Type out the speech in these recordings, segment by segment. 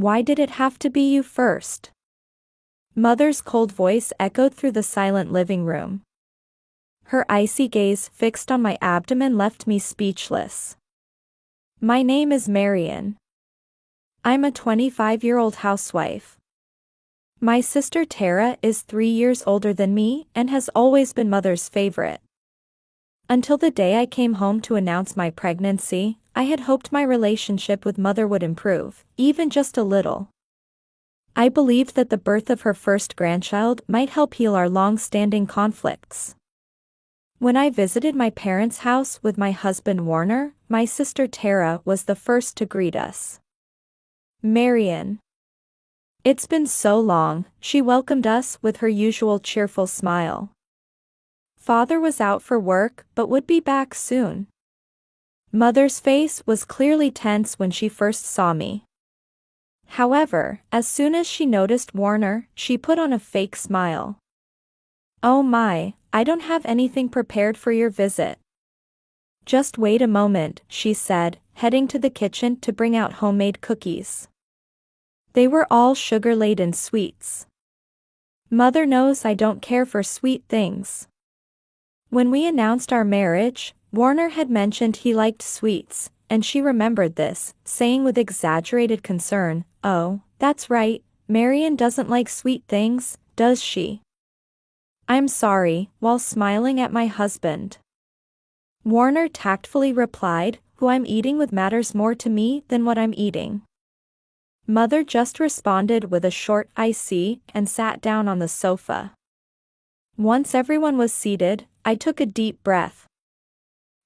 Why did it have to be you first? Mother's cold voice echoed through the silent living room. Her icy gaze fixed on my abdomen left me speechless. My name is Marian. I'm a 25-year-old housewife. My sister Tara is 3 years older than me and has always been Mother's favorite. Until the day I came home to announce my pregnancy, I had hoped my relationship with Mother would improve, even just a little. I believed that the birth of her first grandchild might help heal our long-standing conflicts. When I visited my parents' house with my husband Warner, my sister Tara was the first to greet us. Marian. It's been so long, she welcomed us with her usual cheerful smile. Father was out for work but would be back soon. Mother's face was clearly tense when she first saw me. However, as soon as she noticed Warner, she put on a fake smile. Oh my, I don't have anything prepared for your visit. Just wait a moment, she said, heading to the kitchen to bring out homemade cookies. They were all sugar-laden sweets. Mother knows I don't care for sweet things. When we announced our marriage, Warner had mentioned he liked sweets, and she remembered this, saying with exaggerated concern, "Oh, that's right, Marian doesn't like sweet things, does she?" I'm sorry, while smiling at my husband. Warner tactfully replied, "Who I'm eating with matters more to me than what I'm eating." Mother just responded with a short "I see" and sat down on the sofa. Once everyone was seated, I took a deep breath.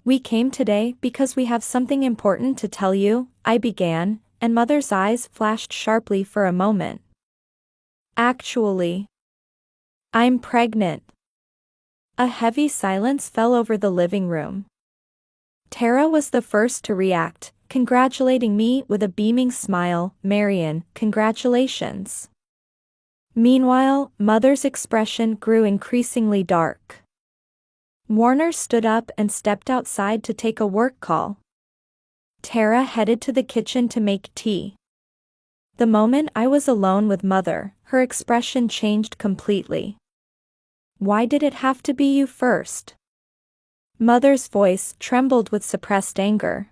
We came today because we have something important to tell you, I began, and Mother's eyes flashed sharply for a moment. Actually, I'm pregnant. A heavy silence fell over the living room. Tara was the first to react, congratulating me with a beaming smile. Marian, congratulations. Meanwhile, Mother's expression grew increasingly dark. Warner stood up and stepped outside to take a work call. Tara headed to the kitchen to make tea. The moment I was alone with Mother, her expression changed completely. Why did it have to be you first? Mother's voice trembled with suppressed anger.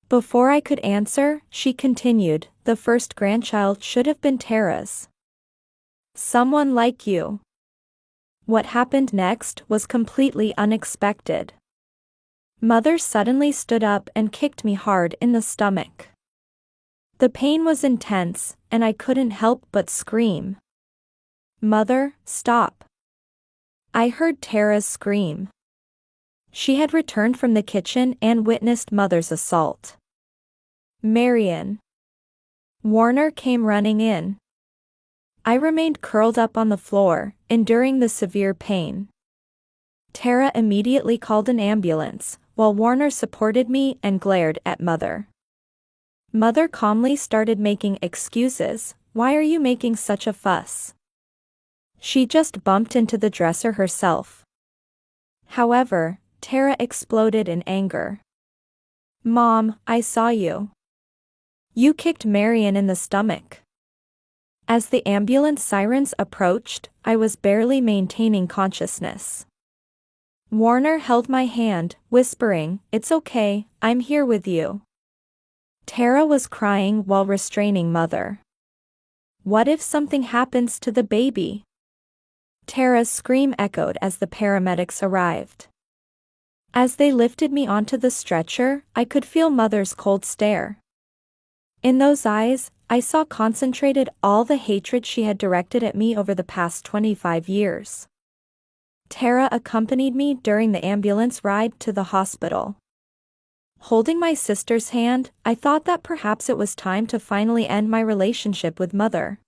Before I could answer, she continued, the first grandchild should have been Tara's. Someone like you. What happened next was completely unexpected. Mother suddenly stood up and kicked me hard in the stomach. The pain was intense, and I couldn't help but scream. Mother, stop. I heard Tara's scream. She had returned from the kitchen and witnessed Mother's assault. Marian. Warner came running in. I remained curled up on the floor, enduring the severe pain. Tara immediately called an ambulance, while Warner supported me and glared at Mother. Mother calmly started making excuses. Why are you making such a fuss? She just bumped into the dresser herself. However, Tara exploded in anger. Mom, I saw you. You kicked Marian in the stomach. As the ambulance sirens approached, I was barely maintaining consciousness. Warner held my hand, whispering, "It's okay, I'm here with you." Tara was crying while restraining Mother. What if something happens to the baby? Tara's scream echoed as the paramedics arrived. As they lifted me onto the stretcher, I could feel Mother's cold stare. In those eyes, I saw concentrated all the hatred she had directed at me over the past 25 years. Tara accompanied me during the ambulance ride to the hospital. Holding my sister's hand, I thought that perhaps it was time to finally end my relationship with Mother.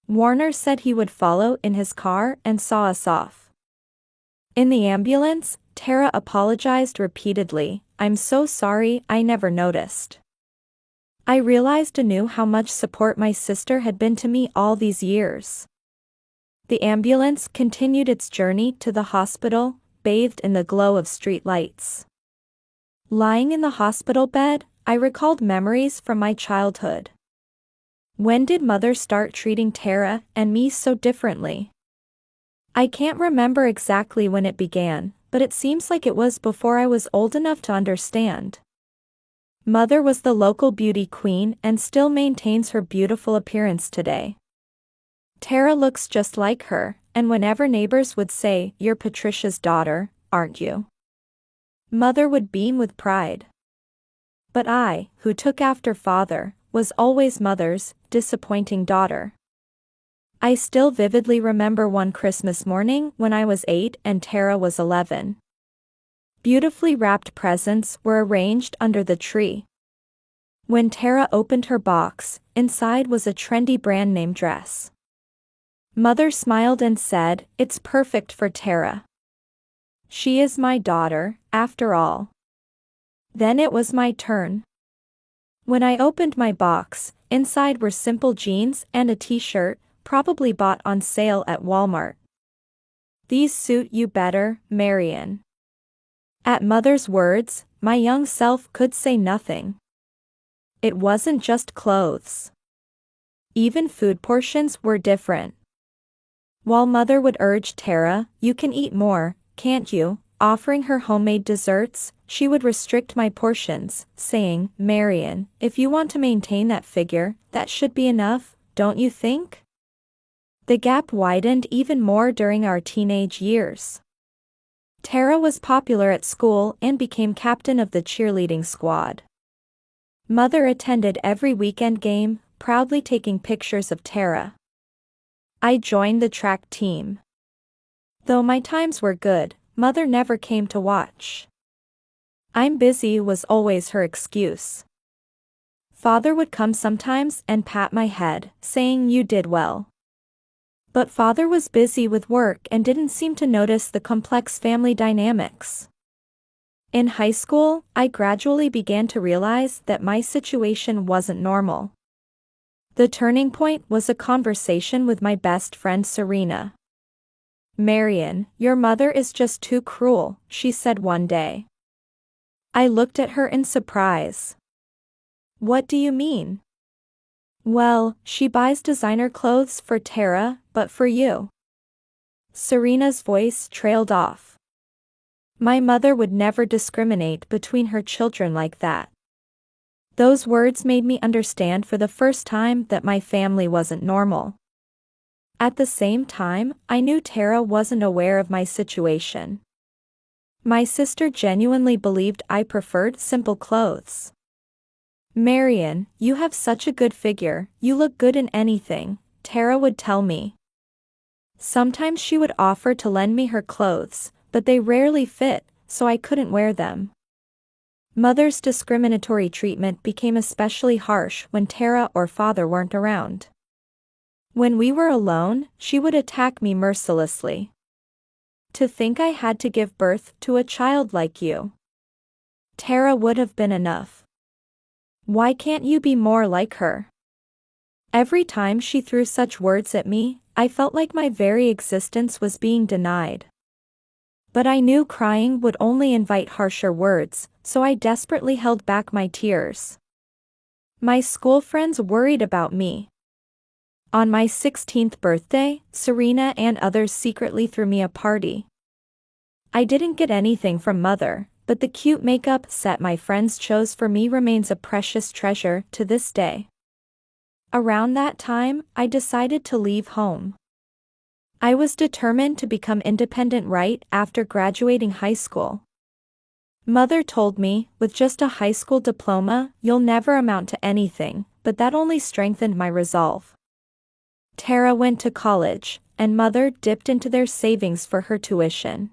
Warner said he would follow in his car and saw us off. In the ambulance, Tara apologized repeatedly. "I'm so sorry, I never noticed." I realized anew how much support my sister had been to me all these years. The ambulance continued its journey to the hospital, bathed in the glow of street lights. Lying in the hospital bed, I recalled memories from my childhood. When did Mother start treating Tara and me so differently? I can't remember exactly when it began, but it seems like it was before I was old enough to understand. Mother was the local beauty queen and still maintains her beautiful appearance today. Tara looks just like her, and whenever neighbors would say, "You're Patricia's daughter, aren't you?" Mother would beam with pride. But I, who took after father, was always Mother's disappointing daughter. I still vividly remember one Christmas morning when I was 8 and Tara was 11. Beautifully wrapped presents were arranged under the tree. When Tara opened her box, inside was a trendy brand name dress. Mother smiled and said, "It's perfect for Tara. She is my daughter, after all." Then it was my turn. When I opened my box, inside were simple jeans and a t-shirt, probably bought on sale at Walmart. "These suit you better, Marion." At Mother's words, my young self could say nothing. It wasn't just clothes. Even food portions were different. While Mother would urge Tara, "You can eat more, can't you?" offering her homemade desserts, she would restrict my portions, saying, "Marion, if you want to maintain that figure, that should be enough, don't you think?" The gap widened even more during our teenage years. Tara was popular at school and became captain of the cheerleading squad. Mother attended every weekend game, proudly taking pictures of Tara. I joined the track team. Though my times were good, Mother never came to watch. "I'm busy" was always her excuse. Father would come sometimes and pat my head, saying, "You did well." But father was busy with work and didn't seem to notice the complex family dynamics. In high school, I gradually began to realize that my situation wasn't normal. The turning point was a conversation with my best friend Serena. "Marion, your mother is just too cruel," she said one day. I looked at her in surprise. "What do you mean?" "Well, she buys designer clothes for Tara, but for you." Serena's voice trailed off. My mother would never discriminate between her children like that. Those words made me understand for the first time that my family wasn't normal. At the same time, I knew Tara wasn't aware of my situation. My sister genuinely believed I preferred simple clothes. "Marion, you have such a good figure, you look good in anything," Tara would tell me. Sometimes she would offer to lend me her clothes, but they rarely fit, so I couldn't wear them. Mother's discriminatory treatment became especially harsh when Tara or father weren't around. When we were alone, she would attack me mercilessly. "To think I had to give birth to a child like you. Tara would have been enough. Why can't you be more like her?" Every time she threw such words at me, I felt like my very existence was being denied. But I knew crying would only invite harsher words, so I desperately held back my tears. My school friends worried about me. On my 16th birthday, Serena and others secretly threw me a party. I didn't get anything from Mother, but the cute makeup set my friends chose for me remains a precious treasure to this day. Around that time, I decided to leave home. I was determined to become independent right after graduating high school. Mother told me, "With just a high school diploma, you'll never amount to anything," but that only strengthened my resolve. Tara went to college, and Mother dipped into their savings for her tuition.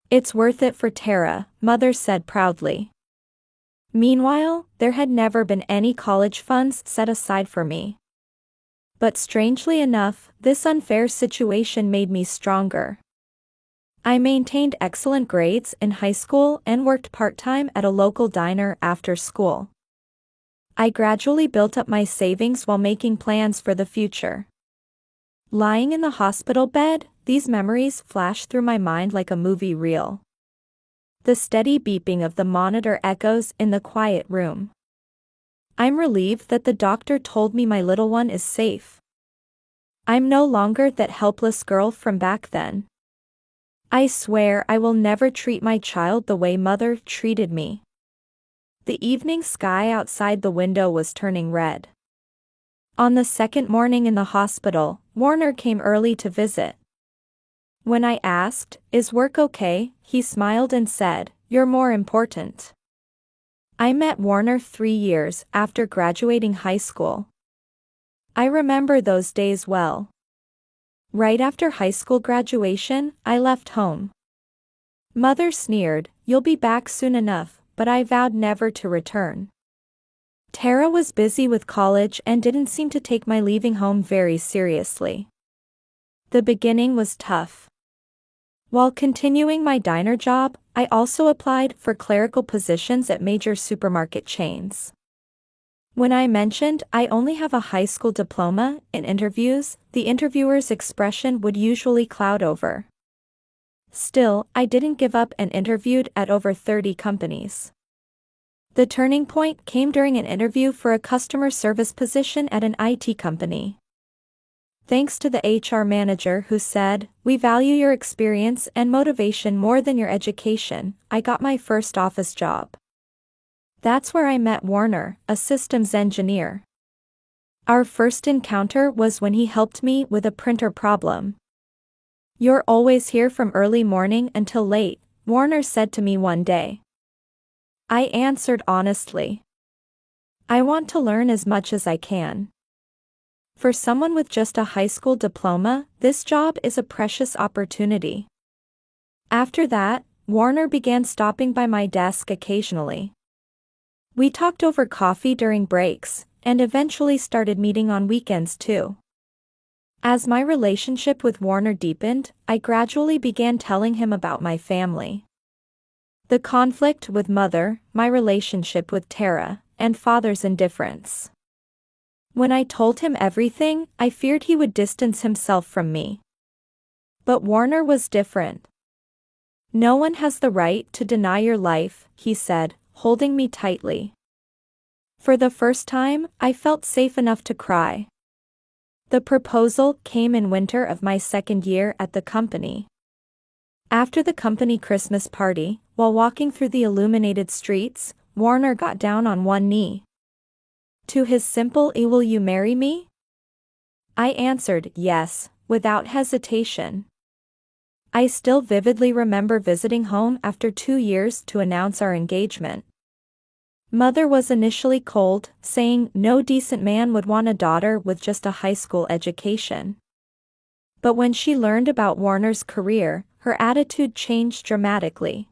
"It's worth it for Tara," Mother said proudly. Meanwhile, there had never been any college funds set aside for me. But strangely enough, this unfair situation made me stronger. I maintained excellent grades in high school and worked part-time at a local diner after school. I gradually built up my savings while making plans for the future. Lying in the hospital bed, these memories flashed through my mind like a movie reel. The steady beeping of the monitor echoes in the quiet room. I'm relieved that the doctor told me my little one is safe. I'm no longer that helpless girl from back then. I swear I will never treat my child the way mother treated me. The evening sky outside the window was turning red. On the second morning in the hospital, Warner came early to visit. When I asked, "Is work okay?" he smiled and said, "You're more important." I met Warner 3 years after graduating high school. I remember those days well. Right after high school graduation, I left home. Mother sneered, "You'll be back soon enough," but I vowed never to return. Tara was busy with college and didn't seem to take my leaving home very seriously. The beginning was tough. While continuing my diner job, I also applied for clerical positions at major supermarket chains. When I mentioned I only have a high school diploma in interviews, the interviewer's expression would usually cloud over. Still, I didn't give up and interviewed at over 30 companies. The turning point came during an interview for a customer service position at an IT company. Thanks to the HR manager who said, "We value your experience and motivation more than your education," I got my first office job. That's where I met Warner, a systems engineer. Our first encounter was when he helped me with a printer problem. "You're always here from early morning until late," Warner said to me one day. I answered honestly, "I want to learn as much as I can." For someone with just a high school diploma, this job is a precious opportunity. After that, Warner began stopping by my desk occasionally. We talked over coffee during breaks, and eventually started meeting on weekends too. As my relationship with Warner deepened, I gradually began telling him about my family. The conflict with mother, my relationship with Tara, and father's indifference. When I told him everything, I feared he would distance himself from me. But Warner was different. "No one has the right to deny your life," he said, holding me tightly. For the first time, I felt safe enough to cry. The proposal came in winter of my second year at the company. After the company Christmas party, while walking through the illuminated streets, Warner got down on one knee. To his simple "Will you marry me?" I answered yes, without hesitation. I still vividly remember visiting home after 2 years to announce our engagement. Mother was initially cold, saying no decent man would want a daughter with just a high school education. But when she learned about Warner's career, her attitude changed dramatically.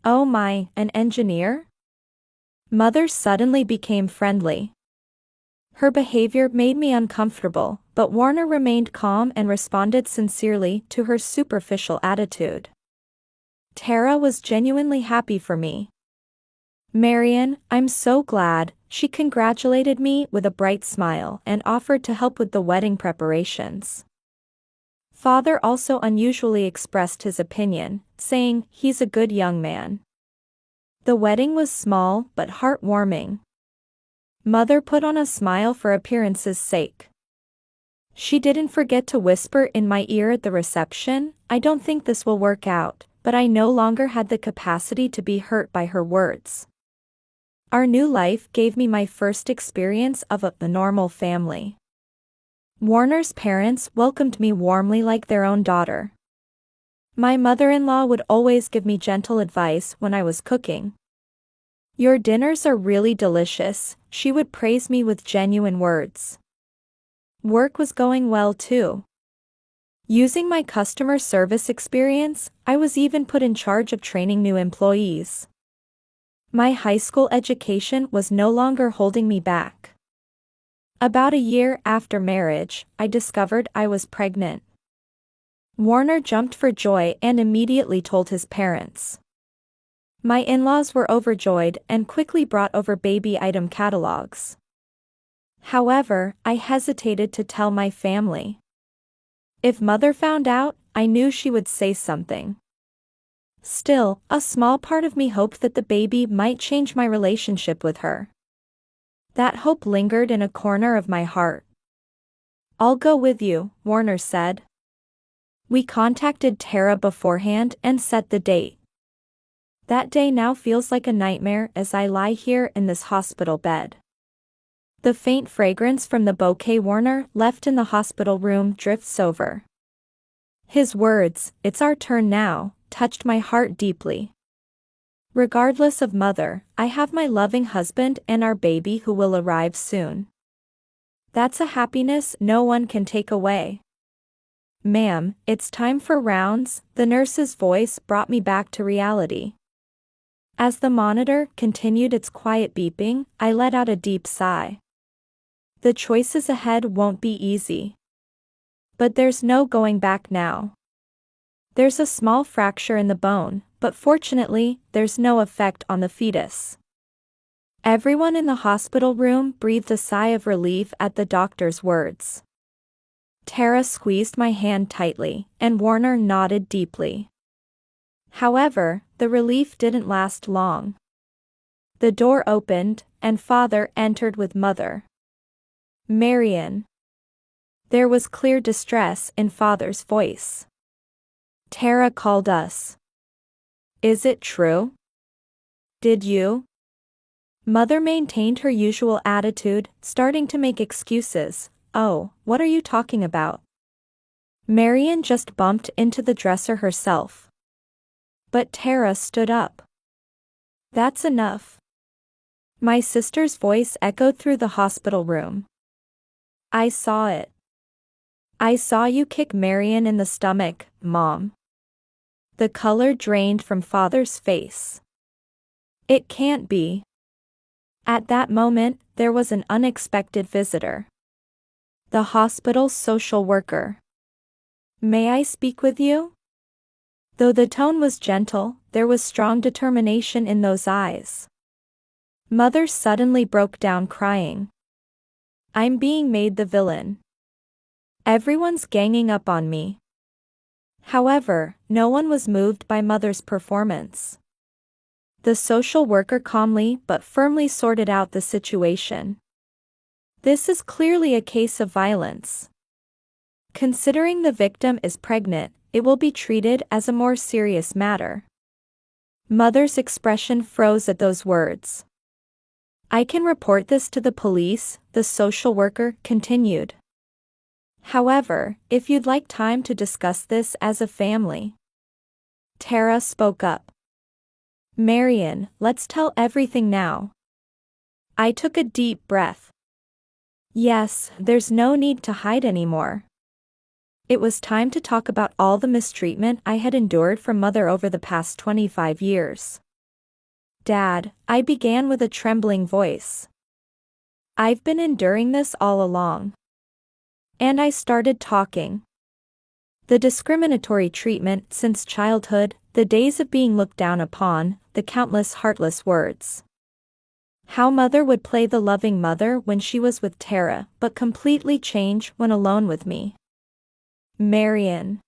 "Oh my, an engineer?" Mother suddenly became friendly. Her behavior made me uncomfortable, but Warner remained calm and responded sincerely to her superficial attitude. Tara was genuinely happy for me. "Marian, I'm so glad," she congratulated me with a bright smile and offered to help with the wedding preparations. Father also unusually expressed his opinion, saying, "He's a good young man." The wedding was small but heartwarming. Mother put on a smile for appearance's sake. She didn't forget to whisper in my ear at the reception, "I don't think this will work out," but I no longer had the capacity to be hurt by her words. Our new life gave me my first experience of the normal family. Warner's parents welcomed me warmly like their own daughter. My mother-in-law would always give me gentle advice when I was cooking. "Your dinners are really delicious," she would praise me with genuine words. Work was going well too. Using my customer service experience, I was even put in charge of training new employees. My high school education was no longer holding me back. About a year after marriage, I discovered I was pregnant. Warner jumped for joy and immediately told his parents. My in-laws were overjoyed and quickly brought over baby item catalogs. However, I hesitated to tell my family. If Mother found out, I knew she would say something. Still, a small part of me hoped that the baby might change my relationship with her. That hope lingered in a corner of my heart. "I'll go with you," Warner said. We contacted Tara beforehand and set the date. That day now feels like a nightmare as I lie here in this hospital bed. The faint fragrance from the bouquet Warner left in the hospital room drifts over. His words, "It's our turn now," touched my heart deeply. Regardless of mother, I have my loving husband and our baby who will arrive soon. That's a happiness no one can take away. "Ma'am, it's time for rounds," the nurse's voice brought me back to reality. As the monitor continued its quiet beeping, I let out a deep sigh. The choices ahead won't be easy. But there's no going back now. There's a small fracture in the bone, but fortunately, there's no effect on the fetus. Everyone in the hospital room breathed a sigh of relief at the doctor's words. Tara squeezed my hand tightly, and Warner nodded deeply. However, the relief didn't last long. The door opened, and Father entered with Mother. "Marion." There was clear distress in Father's voice. "Tara called us." "Is it true? Did you?" Mother maintained her usual attitude, starting to make excuses. "Oh, what are you talking about? Marion just bumped into the dresser herself." But Tara stood up. "That's enough." My sister's voice echoed through the hospital room. "I saw it. I saw you kick Marion in the stomach, Mom." The color drained from Father's face. "It can't be." At that moment, there was an unexpected visitor. The hospital's social worker. "May I speak with you?" Though the tone was gentle, there was strong determination in those eyes. Mother suddenly broke down crying. "I'm being made the villain. Everyone's ganging up on me." However, no one was moved by Mother's performance. The social worker calmly but firmly sorted out the situation. "This is clearly a case of violence. Considering the victim is pregnant, it will be treated as a more serious matter." Mother's expression froze at those words. "I can report this to the police," the social worker continued. "However, if you'd like time to discuss this as a family." Tara spoke up. "Marion, let's tell everything now." I took a deep breath. Yes, there's no need to hide anymore. It was time to talk about all the mistreatment I had endured from Mother over the past 25 years. "Dad," I began with a trembling voice. "I've been enduring this all along." And I started talking. The discriminatory treatment since childhood, the days of being looked down upon, the countless heartless words. How Mother would play the loving mother when she was with Tara, but completely change when alone with me. "Marion."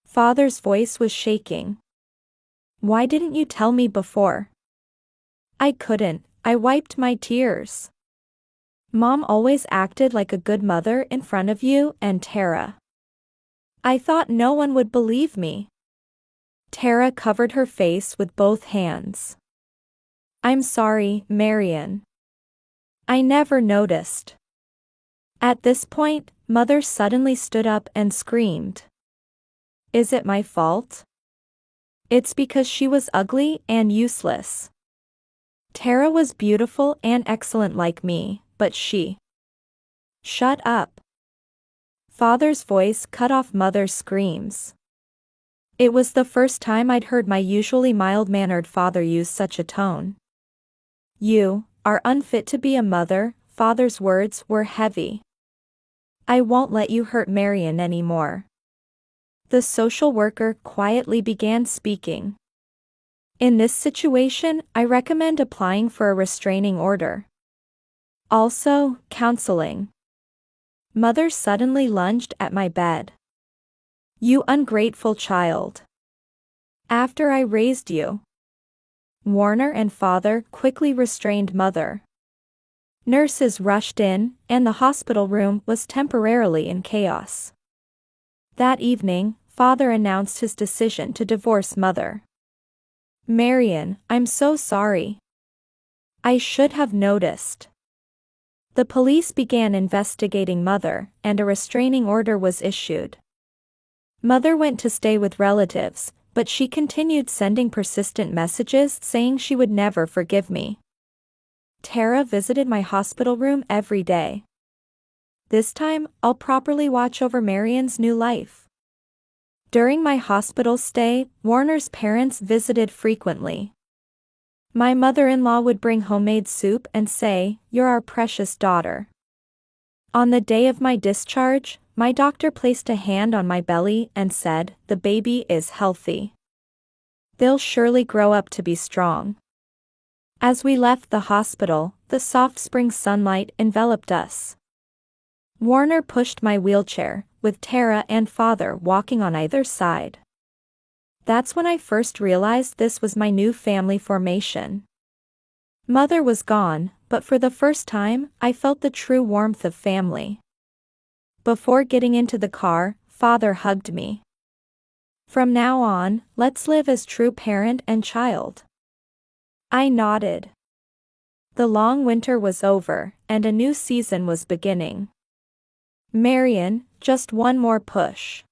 Father's voice was shaking. "Why didn't you tell me before?" "I couldn't," I wiped my tears. "Mom always acted like a good mother in front of you and Tara. I thought no one would believe me." Tara covered her face with both hands. "I'm sorry, Marion. I never noticed." At this point, Mother suddenly stood up and screamed. "Is it my fault? It's because she was ugly and useless. Tara was beautiful and excellent like me, but she—" "Shut up." Father's voice cut off Mother's screams. It was the first time I'd heard my usually mild-mannered father use such a tone. "You are unfit to be a mother," Father's words were heavy. "I won't let you hurt Marion anymore." The social worker quietly began speaking. "In this situation, I recommend applying for a restraining order. Also, counseling." Mother suddenly lunged at my bed. "You ungrateful child. After I raised you." Warner and Father quickly restrained Mother. Nurses rushed in, and the hospital room was temporarily in chaos. That evening, Father announced his decision to divorce Mother. "Marion, I'm so sorry. I should have noticed." The police began investigating Mother, and a restraining order was issued. Mother went to stay with relatives, but she continued sending persistent messages saying she would never forgive me. Tara visited my hospital room every day. This time, I'll properly watch over Marion's new life. During my hospital stay, Warner's parents visited frequently. My mother-in-law would bring homemade soup and say, "You're our precious daughter." On the day of my discharge, my doctor placed a hand on my belly and said, "The baby is healthy. They'll surely grow up to be strong." As we left the hospital, the soft spring sunlight enveloped us. Warner pushed my wheelchair, with Tara and Father walking on either side. That's when I first realized this was my new family formation. Mother was gone, but for the first time, I felt the true warmth of family. Before getting into the car, Father hugged me. "From now on, let's live as true parent and child." I nodded. The long winter was over, and a new season was beginning. "Marion, just one more push."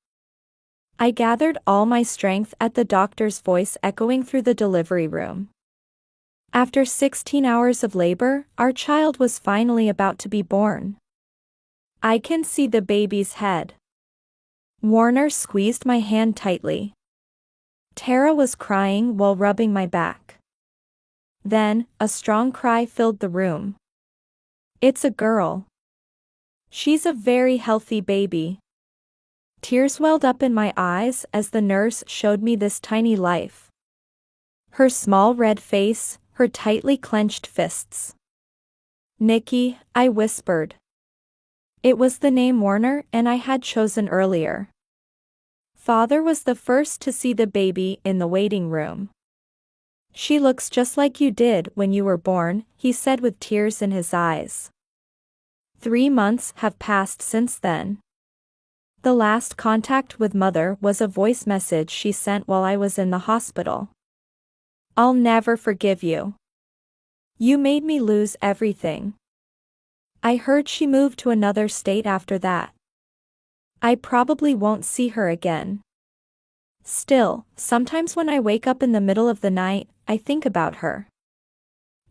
I gathered all my strength at the doctor's voice echoing through the delivery room. After 16 hours of labor, our child was finally about to be born. I can see the baby's head. Warner squeezed my hand tightly. Tara was crying while rubbing my back. Then, a strong cry filled the room. "It's a girl. She's a very healthy baby." Tears welled up in my eyes as the nurse showed me this tiny life. Her small red face, her tightly clenched fists. "Nikki," I whispered. It was the name Warner and I had chosen earlier. Father was the first to see the baby in the waiting room. "She looks just like you did when you were born," he said with tears in his eyes. 3 months have passed since then. The last contact with Mother was a voice message she sent while I was in the hospital. "I'll never forgive you. You made me lose everything." I heard she moved to another state after that. I probably won't see her again. Still, sometimes when I wake up in the middle of the night, I think about her.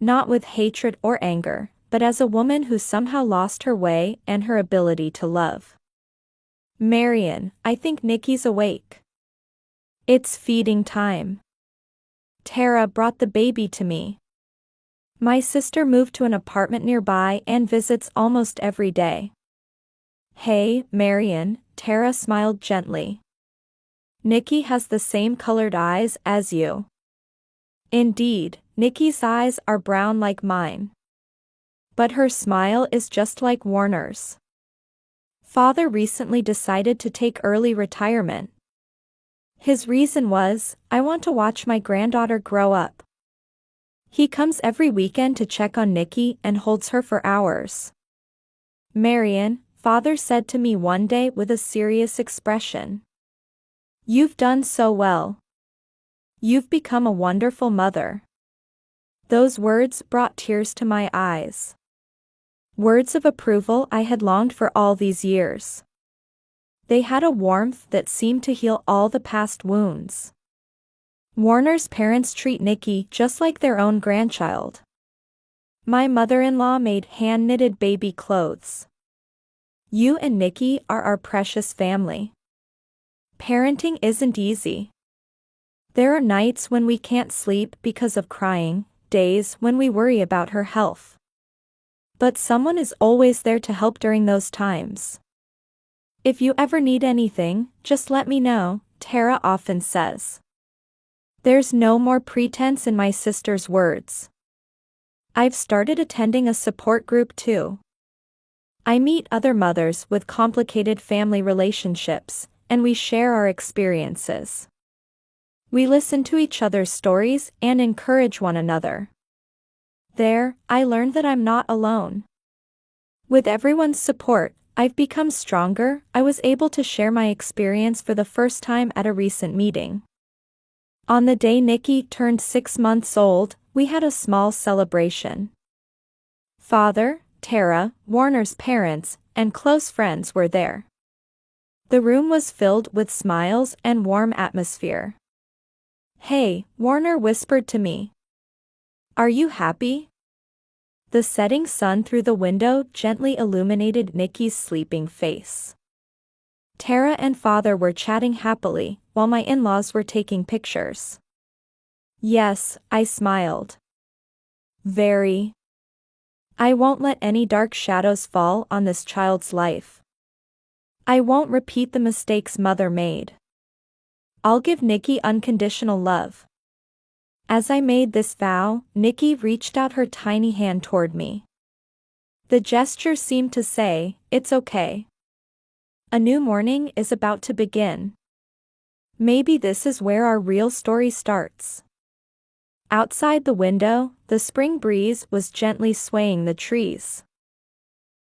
Not with hatred or anger, but as a woman who somehow lost her way and her ability to love. "Marion, I think Nikki's awake. It's feeding time." Tara brought the baby to me. My sister moved to an apartment nearby and visits almost every day. "Hey, Marion," Tara smiled gently. "Nikki has the same colored eyes as you." Indeed, Nikki's eyes are brown like mine. But her smile is just like Warner's. Father recently decided to take early retirement. His reason was, "I want to watch my granddaughter grow up." He comes every weekend to check on Nikki and holds her for hours. "Marion," Father said to me one day with a serious expression. "You've done so well. You've become a wonderful mother." Those words brought tears to my eyes. Words of approval I had longed for all these years. They had a warmth that seemed to heal all the past wounds. Warner's parents treat Nikki just like their own grandchild. My mother-in-law made hand-knitted baby clothes. "You and Nikki are our precious family." Parenting isn't easy. There are nights when we can't sleep because of crying, days when we worry about her health. But someone is always there to help during those times. "If you ever need anything, just let me know," Tara often says. There's no more pretense in my sister's words. I've started attending a support group too. I meet other mothers with complicated family relationships, and we share our experiences. We listen to each other's stories and encourage one another. There, I learned that I'm not alone. With everyone's support, I've become stronger. I was able to share my experience for the first time at a recent meeting. On the day Nikki turned 6 months old, we had a small celebration. Father, Tara, Warner's parents, and close friends were there. The room was filled with smiles and warm atmosphere. "Hey," Warner whispered to me. "Are you happy?" The setting sun through the window gently illuminated Nikki's sleeping face. Tara and Father were chatting happily, while my in-laws were taking pictures. "Yes," I smiled. "Very. I won't let any dark shadows fall on this child's life. I won't repeat the mistakes Mother made. I'll give Nikki unconditional love." As I made this vow, Nikki reached out her tiny hand toward me. The gesture seemed to say, "It's okay. A new morning is about to begin. Maybe this is where our real story starts." Outside the window, the spring breeze was gently swaying the trees.